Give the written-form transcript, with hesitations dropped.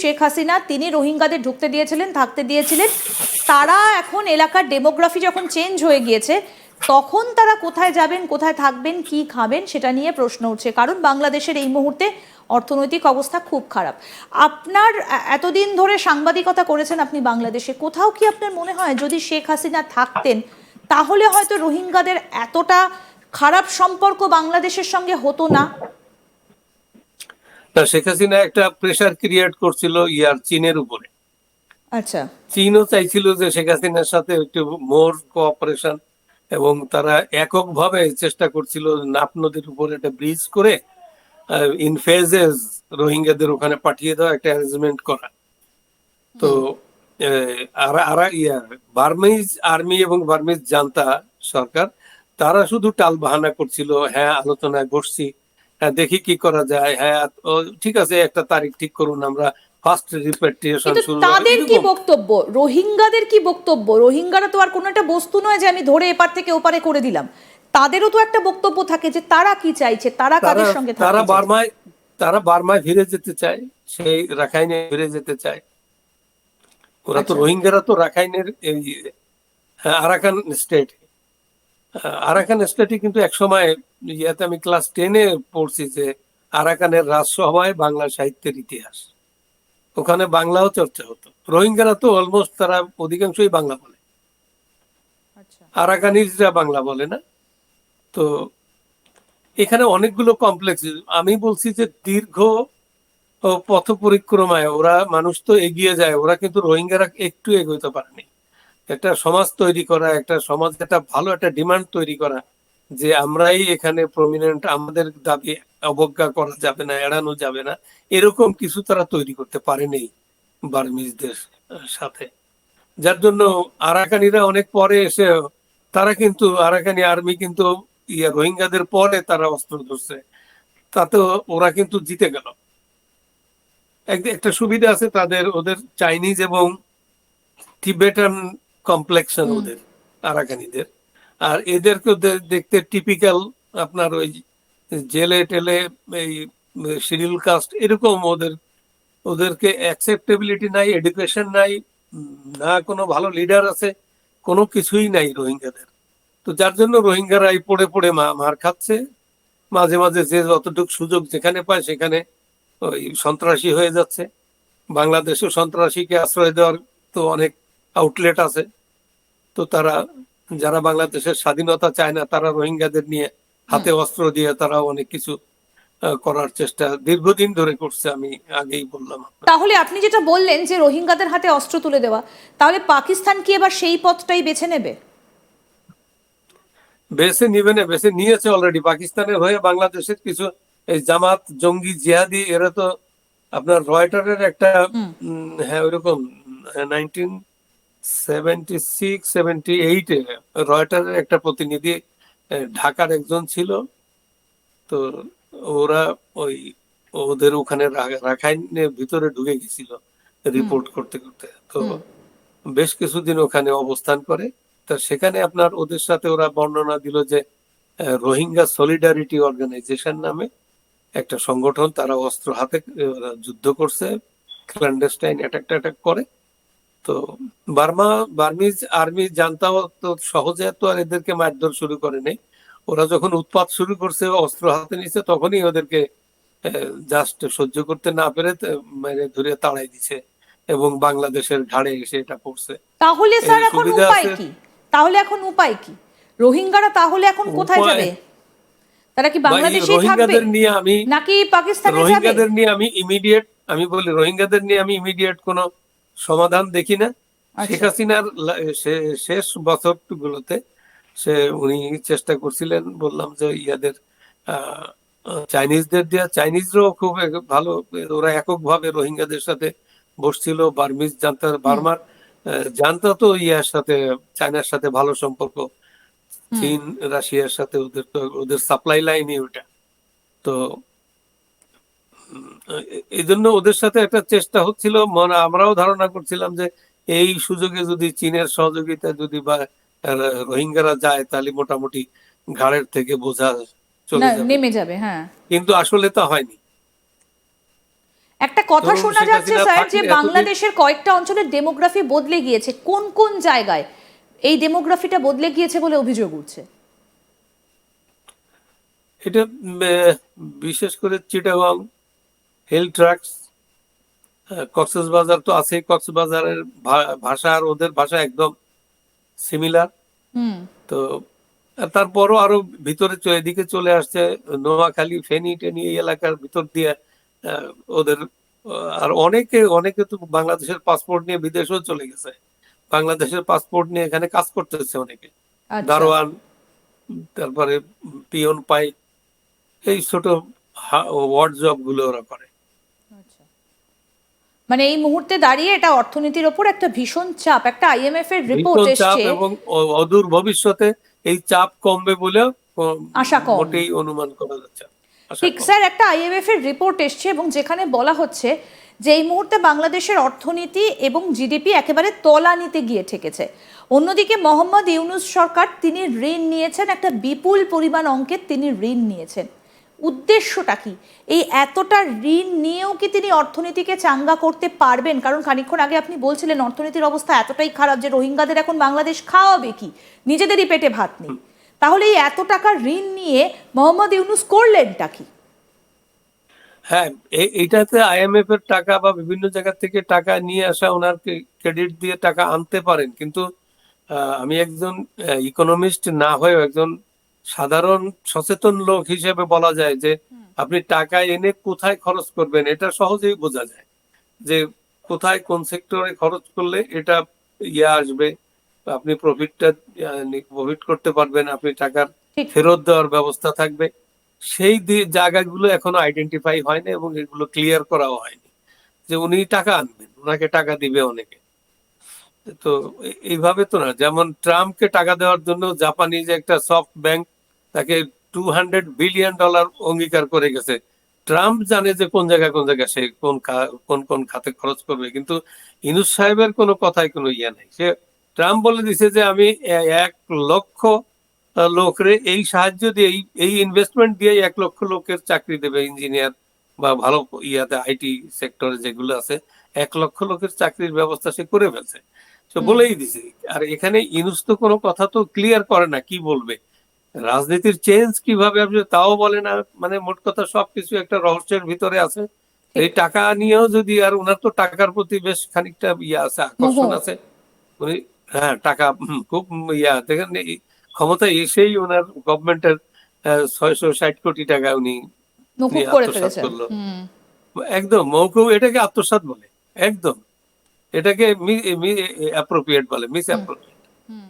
শেখ হাসিনা তিনি রোহিঙ্গাদের ঢুকতে দিয়েছিলেন, থাকতে দিয়েছিলেন। তারা এখন এলাকার ডেমোগ্রাফি যখন চেঞ্জ হয়ে গিয়েছে, তখন তারা কোথায় যাবেন, কোথায় থাকবেন, কি খাবেন সেটা নিয়ে প্রশ্ন উঠছে। কারণ বাংলাদেশের এই মুহূর্তে অর্থনৈতিক অবস্থা খুব খারাপ। আপনার এতদিন ধরে সাংবাদিকতা করেছেন আপনি বাংলাদেশে, কোথাও কি আপনার মনে হয় যদি শেখ হাসিনা থাকতেন তাহলে হয়তো রোহিঙ্গাদের এতটা খারাপ সম্পর্ক বাংলাদেশের সঙ্গে হতো না? শেখ হাসিনা একটা প্রেসার ক্রিয়েট করছিল চীনের উপরে। আচ্ছা, চীনও চাইছিল যে শেখ হাসিনার সাথে একটু মোর কোঅপারেশন, এবং তারা এককভাবে চেষ্টা করছিল নাফ নদীর উপরে একটা ব্রিজ করে ইন ফেজেস রোহিঙ্গাদের ওখানে পাঠিয়ে দেওয়া, একটা অ্যারেঞ্জমেন্ট করা। তো বার্মিজ আর্মি এবং বার্মিজ জান্তা সরকার তারা শুধু টাল বাহানা করছিল, হ্যাঁ আলোচনায় বসছি, হ্যাঁ দেখি কি করা যায়, হ্যাঁ ঠিক আছে একটা তারিখ ঠিক করুন, আমরা ফার্স্ট রিপ্যাট্রিয়েশন কিন্তু শুরু। তাদের কি বক্তব্য, রোহিঙ্গাদের কি বক্তব্য? রোহিঙ্গারা তো আর কোনো একটা বস্তু নয় যে আমি ধরে এপার থেকে ওপারে করে দিলাম। তাদেরও তো একটা বক্তব্য থাকে যে তারা কি চাইছে, তারা কাদের সঙ্গে থাকতে চায়। তারা বার্মায় ফিরে যেতে চায়, সেই রাখাইনে ফিরে যেতে চায়। ওরা তো রোহিঙ্গারা তো রাখাইনের এই আরাকান স্টেট, আরাকান স্টেটে কিন্তু একসময় ইয়াতে আমি ক্লাস 10-এ পড়ছি যে আরাকানের রাজসভায় বাংলা সাহিত্যের ইতিহাস, ওখানে বাংলাও চর্চা হতো। রোহিঙ্গারা তো অলমোস্ট তারা অধিকাংশই বাংলা বলে, আরাকানিজরা বাংলা বলে না। তো এখানে অনেকগুলো কমপ্লেক্স। আমি বলছি যে দীর্ঘ পথ পরিক্রমায় ওরা, মানুষ তো এগিয়ে যায়, ওরা কিন্তু রোহিঙ্গারা একটু এগোতে পারেনি। একটা সমাজ তৈরি করা, একটা সমাজ, একটা ভালো একটা ডিমান্ড তৈরি করা যে আমরাই এখানে প্রমিনেন্ট, আমাদের দাবি অবজ্ঞা করা যাবে না, এড়ানো যাবে না, এরকম কিছু তারা তৈরি করতে পারেনি বার্মিজদের সাথে। যার জন্য আরাকানিরা অনেক পরে এসে, তারা কিন্তু আরাকানি আর্মি কিন্তু রোহিঙ্গাদের পরে তারা অস্ত্র ধরছে, তাতে ওরা কিন্তু জিতে গেল। একটা সুবিধা আছে তাদের, ওদের চাইনিজ এবং টিবেটান কমপ্লেক্সন ওদের আরাকানিদের। আর এদেরকে দেখতে টিপিক্যাল আপনার ওই জেলে টেলে এই শিডিউল কাস্ট এরকম। ওদেরকে অ্যাকসেপ্টেবিলিটি নাই, এডুকেশন নাই, না কোনো ভালো লিডার আছে, কোনো কিছুই নাই রোহিঙ্গাদের। তো যার জন্য রোহিঙ্গারা এই পড়ে পড়ে মার খাচ্ছে। মাঝে মাঝে যে যতটুকু সুযোগ যেখানে পায় সেখানে ওই সন্ত্রাসী হয়ে যাচ্ছে। বাংলাদেশেও সন্ত্রাসীকে আশ্রয় দেওয়ার তো অনেক আউটলেট আছে। তো তারা, যারা বাংলাদেশের স্বাধীনতা চায় না, তারা রোহিঙ্গাদের নিয়ে হাতে অস্ত্র দিয়ে তারা অনেক কিছু করার চেষ্টা দীর্ঘদিন ধরে করছে। আমি আগেই বললাম। তাহলে আপনি যেটা বললেন যে রোহিঙ্গাদের হাতে অস্ত্র তুলে দেওয়া, তাহলে পাকিস্তান কি এবার সেই পথটাই বেছে নেবে? বেছে নিবে না, বেছে নিয়েছে অলরেডি। পাকিস্তানের হয়ে বাংলাদেশের কিছু এই জামাত জঙ্গি জিহাদি, এরা তো আপনার রয়টারের একটা হ্যাঁ ওইরকম 1976-78-এ রয়টারের একটা প্রতিনিধি ঢাকার একজন ছিল। তো ওরা ওই ওদের ওখানে রাখাইনের ভিতরে ঢুকে গেছিল রিপোর্ট করতে করতে। তো বেশ কিছুদিন ওখানে অবস্থান করে। তা সেখানে আপনার ওদের সাথে ওরা বর্ণনা দিল যে রোহিঙ্গা সলিডারিটি অর্গানাইজেশন নামে একটা সংগঠন, তারা অস্ত্র হাতে যুদ্ধ করছে, ক্ল্যান্ডেস্টাইন অ্যাটাক করে। তো বার্মিজ আর্মি জানতাও তো সহজে তো আর এদেরকে মারধর শুরু করে নাই। ওরা যখন উৎপাত শুরু করছে, অস্ত্র হাতে নিচ্ছে, তখনই ওদেরকে জাস্ট সহ্য করতে না পেরে মেরে ধরে তাড়াই দিছে, এবং বাংলাদেশের ঘাড়ে এসে এটা পড়ছে। তাহলে স্যার এখন উপায় কি? তাহলে এখন উপায় কি? রোহিঙ্গারা তাহলে এখন কোথায় যাবে? তারা কি বাংলাদেশেই থাকবে নাকি পাকিস্তানে যাবে? রোহিঙ্গাদের নিয়ে আমি বলি রোহিঙ্গাদের নিয়ে আমি ইমিডিয়েট কোনো সমাধান দেখি না। শেখ হাসিনার শেষ বছরগুলোতে উনি চেষ্টা করছিলেন, বললাম যে ইয়াদের চাইনিজদের দিয়া, চাইনিজরাও খুব ভালো, ওরা এককভাবে রোহিঙ্গাদের সাথে বসছিল। বার্মার জানতা তো ইয়ার সাথে, চায়নার সাথে ভালো সম্পর্ক, চীন রাশিয়ার সাথে ওদের তো, ওদের সাপ্লাই লাইনই ওটা। তো এই জন্য ওদের সাথে একটা চেষ্টা হচ্ছিল, আমরাও ধারণা করছিলাম যে এই সুযোগে যদি চীনের সহযোগিতা যদি বা রোহিঙ্গারা যায়, তাহলে মোটামুটি ঘাড়ের থেকে বোঝা চলে যাবে, নেমে যাবে। হ্যাঁ, কিন্তু আসলে তা হয়নি। একটা কথা ধরুন শোনা শেখ যাচ্ছে হাসিনা স্যার যে থাকলে এতদিন বাংলাদেশের কয়েকটা অঞ্চলের ডেমোগ্রাফি বদলে গিয়েছে, কোন কোন জায়গায় এই ডেমোগ্রাফিটা বদলে গিয়েছে বলে অভিযোগ উঠছে? এটা বিশেষ করে চিটাগং, হিল ট্রাক্টস, কক্সবাজার তো আছেই। কক্সবাজারের ভাষা আর ওদের ভাষা একদম সিমিলার। হুম। তো আর তারপরও আরো ভিতরে এদিকে চলে আসছে, নোয়াখালী, ফেনী টেনি এই এলাকার ভিতর দিয়ে আহ, ওদের আর অনেকে অনেকে তো বাংলাদেশের পাসপোর্ট নিয়ে বিদেশেও চলে গেছে। বাংলাদেশের পাসপোর্ট নিয়ে এখানে কাজ করতেছে অনেকে, আচ্ছা। দারোয়ান, তারপরে পিয়ন পাই, এই ছোট ওয়ার্ড জব গুলো ওরা করে। আচ্ছা। মানে এই মুহূর্তে দাঁড়িয়ে এটা অর্থনীতির ওপর একটা ভীষণ চাপ, একটা আইএমএফ এর রিপোর্ট ভীষণ চাপ, এসছে। এবং অদূর ভবিষ্যতে এই চাপ কমবে বলে আশা কম। মোটেই অনুমান করা যাচ্ছে না। আশা ঠিক কম। স্যার, একটা আইএমএফ এর রিপোর্ট এসছে এবং যেখানে বলা হচ্ছে যে এই মুহূর্তে বাংলাদেশের অর্থনীতি এবং জিডিপি একেবারে তলানিতে গিয়ে ঠেকেছে। অন্যদিকে মোহাম্মদ ইউনূস সরকার, তিনি ঋণ নিয়েছেন, একটা বিপুল পরিমাণ অঙ্কের তিনি ঋণ নিয়েছেন। উদ্দেশ্যটা কি? এই এতটা ঋণ নিয়েও কি তিনি অর্থনীতিকে চাঙ্গা করতে পারবেন? কারণ খানিকক্ষণ আগে আপনি বলছিলেন অর্থনীতির অবস্থা এতটাই খারাপ যে রোহিঙ্গাদের এখন বাংলাদেশ খাওয়াবে কি, নিজেদেরই পেটে ভাত নেই। তাহলে এই এত টাকা ঋণ নিয়ে মোহাম্মদ ইউনূস করলেনটা কি? হ্যাঁ, এইটাতে আইএমএফ এর টাকা বা বিভিন্ন জায়গা থেকে টাকা নিয়ে আসা, ওনার ক্রেডিট দিয়ে টাকা আনতে পারেন, কিন্তু আমি একজন ইকোনমিস্ট না হয়েও একজন সাধারণ সচেতন লোক হিসেবে বলা যায় যে আপনি টাকা এনে কোথায় খরচ করবেন এটা সহজেই বোঝা যায়। যে কোথায় কোন সেক্টরে খরচ করলে এটা আসবে, আপনি প্রফিট করতে পারবেন, আপনি টাকার ঠিক। ফেরত দেওয়ার ব্যবস্থা থাকবে। সেই জায়গাগুলো এখনো আইডেন্টিফাই হয়নি এবং এগুলো ক্লিয়ার করাও হয়নি যে উনি টাকা আনবেন, ওনাকে টাকা দিবে অনেকে। তো এইভাবে তো না, যেমন ট্রাম্পকে টাকা দেওয়ার জন্য জাপানি যে একটা সফট ব্যাংক তাকে $200 বিলিয়ন অঙ্গীকার করে গেছে। ট্রাম্প জানে যে কোন জায়গায় সে কোন কোন খাতে খরচ করবে, কিন্তু ইউনূস সাহেবের কোনো কথায় কোনো ইয়ে নাই। সে ট্রাম্প বলে দিছে যে আমি 1 লক্ষ লোকরে এই সাহায্য দিয়ে, এই ইনভেস্টমেন্ট দিয়ে 1 লক্ষ লোকের চাকরি দেবে, ইঞ্জিনিয়ার বা ভালো ইয়াতে আইটি সেক্টরে যেগুলো আছে 1 লক্ষ লোকের চাকরির ব্যবস্থা সে করে ফেলছে, সে বলেই দিছে। আর এখানে ইউনূস তো কোনো কথা তো ক্লিয়ার করে না, কি বলবে, রাজনীতির চেঞ্জ কিভাবে আসবে তাও বলে না। মানে মোট কথা সবকিছু একটা রহস্যের ভিতরে আছে। এই টাকা নিয়েও যদি, আর ওনার তো টাকার প্রতি বেশ খানিকটা ইয়ে আছে, মোহ। আকর্ষণ আছে। উনি, হ্যাঁ, টাকা খুব দেখেন এই ক্ষমতায় এসেই ওনার গভর্নমেন্টের 660 কোটি টাকা উনি মকুব নিয়ে করে আত্মসাৎ ফেলেছেন। করলো। হুম। একদম মৌকুব, এটাকে আত্মসাৎ বলে। একদম এটাকে অ্যাপ্রোপ্রিয়েট বলে, মিস হুম। অ্যাপ্রোপ্রিয়েট। হুম।